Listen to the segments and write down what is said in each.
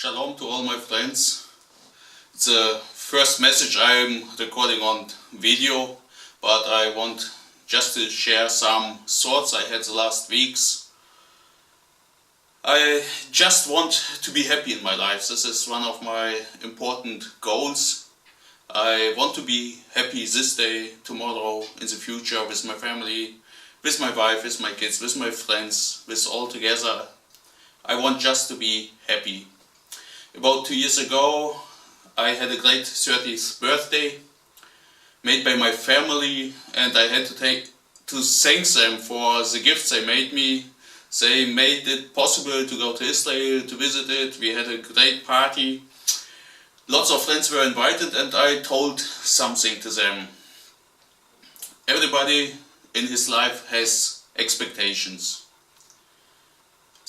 Shalom to all my friends. It's the first message I'm recording on video, but I want just to share some thoughts I had the last weeks. I just want to be happy in my life. This is one of my important goals. I want to be happy this day, tomorrow, in the future, with my family, with my wife, with my kids, with my friends, with all together. I want just to be happy. About 2 years ago, I had a great 30th birthday made by my family, and I had to thank them for the gifts they made me. They made it possible to go to Israel to visit it. We had a great party. Lots of friends were invited, and I told something to them. Everybody in his life has expectations.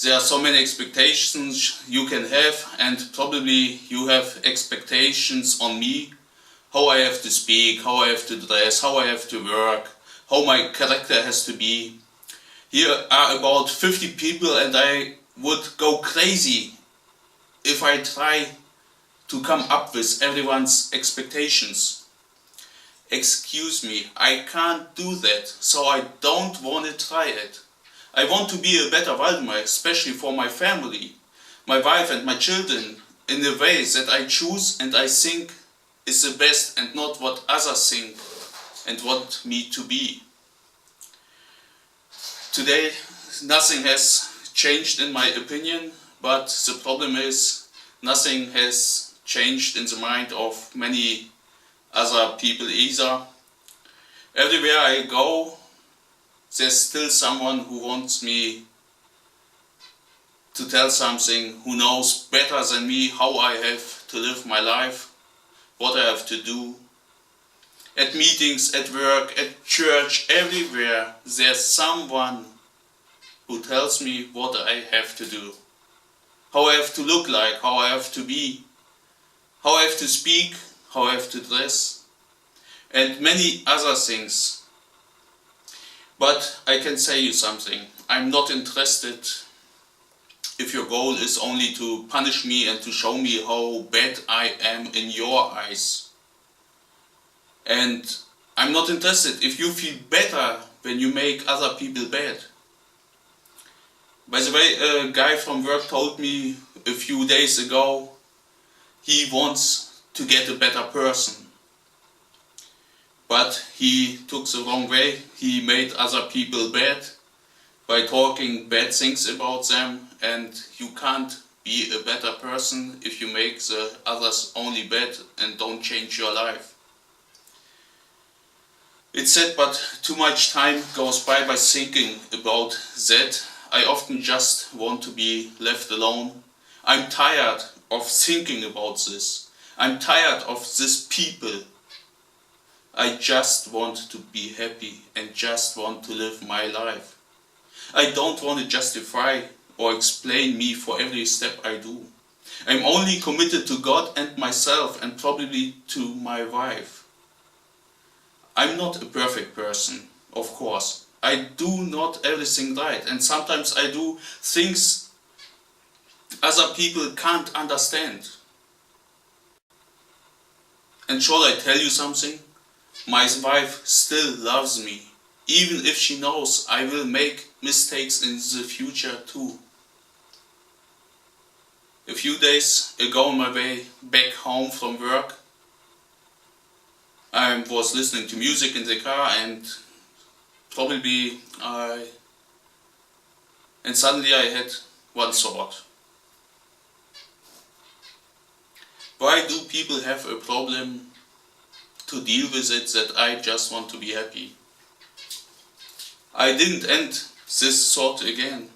There are so many expectations you can have, and probably you have expectations on me, how I have to speak, how I have to dress, how I have to work, how my character has to be. Here are about 50 people, and I would go crazy if I try to come up with everyone's expectations. Excuse me, I can't do that, so I don't want to try it. I want to be a better Waldemar, especially for my family, my wife and my children, in the ways that I choose and I think is the best, and not what others think and want me to be. Today nothing has changed in my opinion, but the problem is nothing has changed in the mind of many other people either. Everywhere I go, there's still someone who wants me to tell something, who knows better than me how I have to live my life, what I have to do. At meetings, at work, at church, everywhere, there's someone who tells me what I have to do, how I have to look like, how I have to be, how I have to speak, how I have to dress, and many other things. But I can say you something. I'm not interested if your goal is only to punish me and to show me how bad I am in your eyes. And I'm not interested if you feel better when you make other people bad. By the way, a guy from work told me a few days ago he wants to get a better person. But he took the wrong way. He made other people bad by talking bad things about them, and you can't be a better person if you make the others only bad and don't change your life. It's sad, but too much time goes by thinking about that. I often just want to be left alone. I'm tired of thinking about this. I'm tired of these people. I just want to be happy and just want to live my life. I don't want to justify or explain me for every step I do. I'm only committed to God and myself, and probably to my wife. I'm not a perfect person, of course. I do not everything right, and sometimes I do things other people can't understand. And shall I tell you something? My wife still loves me, even if she knows I will make mistakes in the future too. A few days ago on my way back home from work, I was listening to music in the car, and suddenly I had one thought. Why do people have a problem to deal with it that I just want to be happy? I didn't end this thought again,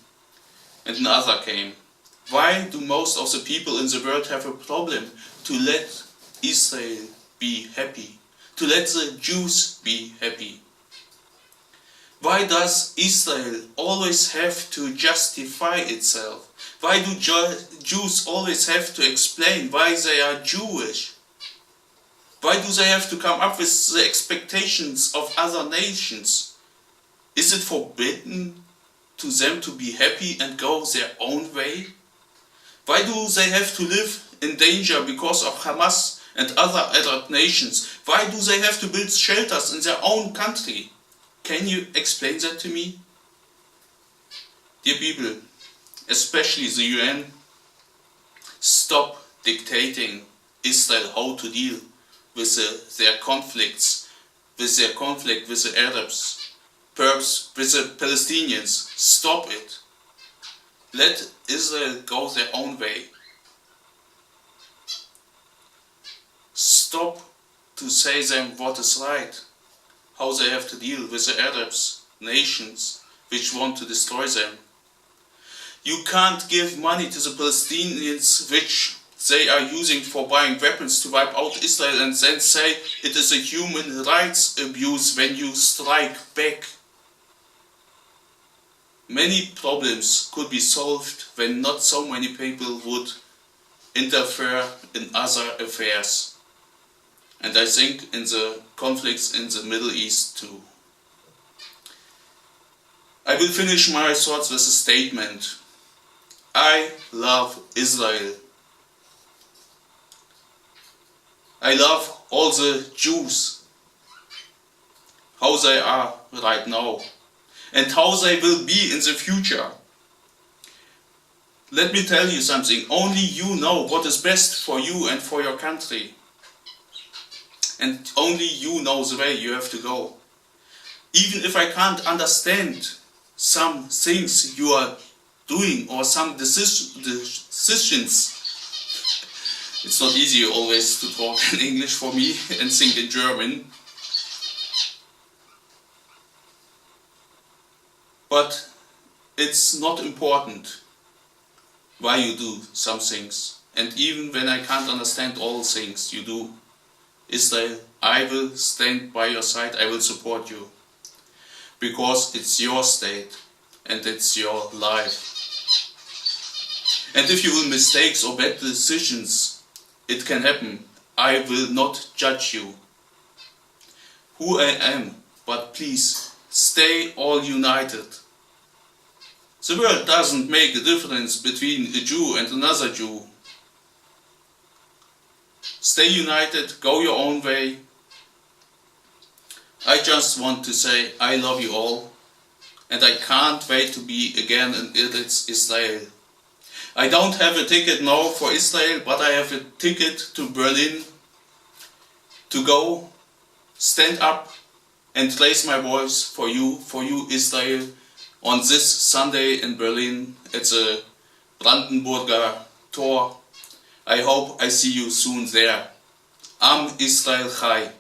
and another came. Why do most of the people in the world have a problem to let Israel be happy, to let the Jews be happy? Why does Israel always have to justify itself? Why do Jews always have to explain why they are Jewish? Why do they have to come up with the expectations of other nations? Is it forbidden to them to be happy and go their own way? Why do they have to live in danger because of Hamas and other Arab nations? Why do they have to build shelters in their own country? Can you explain that to me? Dear people, especially the UN, stop dictating Israel how to deal with their conflicts, with their conflict with the Arabs, perhaps with the Palestinians. Stop it. Let Israel go their own way. Stop to say them what is right, how they have to deal with the Arabs, nations which want to destroy them. You can't give money to the Palestinians which they are using for buying weapons to wipe out Israel and then say it is a human rights abuse when you strike back. Many problems could be solved when not so many people would interfere in other affairs. And I think in the conflicts in the Middle East too. I will finish my thoughts with a statement. I love Israel. I love all the Jews, how they are right now, and how they will be in the future. Let me tell you something, only you know what is best for you and for your country. And only you know the way you have to go. Even if I can't understand some things you are doing or some decisions, it's not easy always to talk in English for me and think in German. But it's not important why you do some things. And even when I can't understand all things you do, Israel, I will stand by your side, I will support you. Because it's your state and it's your life. And if you will mistakes or bad decisions, it can happen. I will not judge you. Who I am, but please stay all united. The world doesn't make a difference between a Jew and another Jew. Stay united, go your own way. I just want to say I love you all and I can't wait to be again in Israel. I don't have a ticket now for Israel, but I have a ticket to Berlin to go, stand up and raise my voice for you Israel, on this Sunday in Berlin at the Brandenburger Tor. I hope I see you soon there. Am Israel Chai.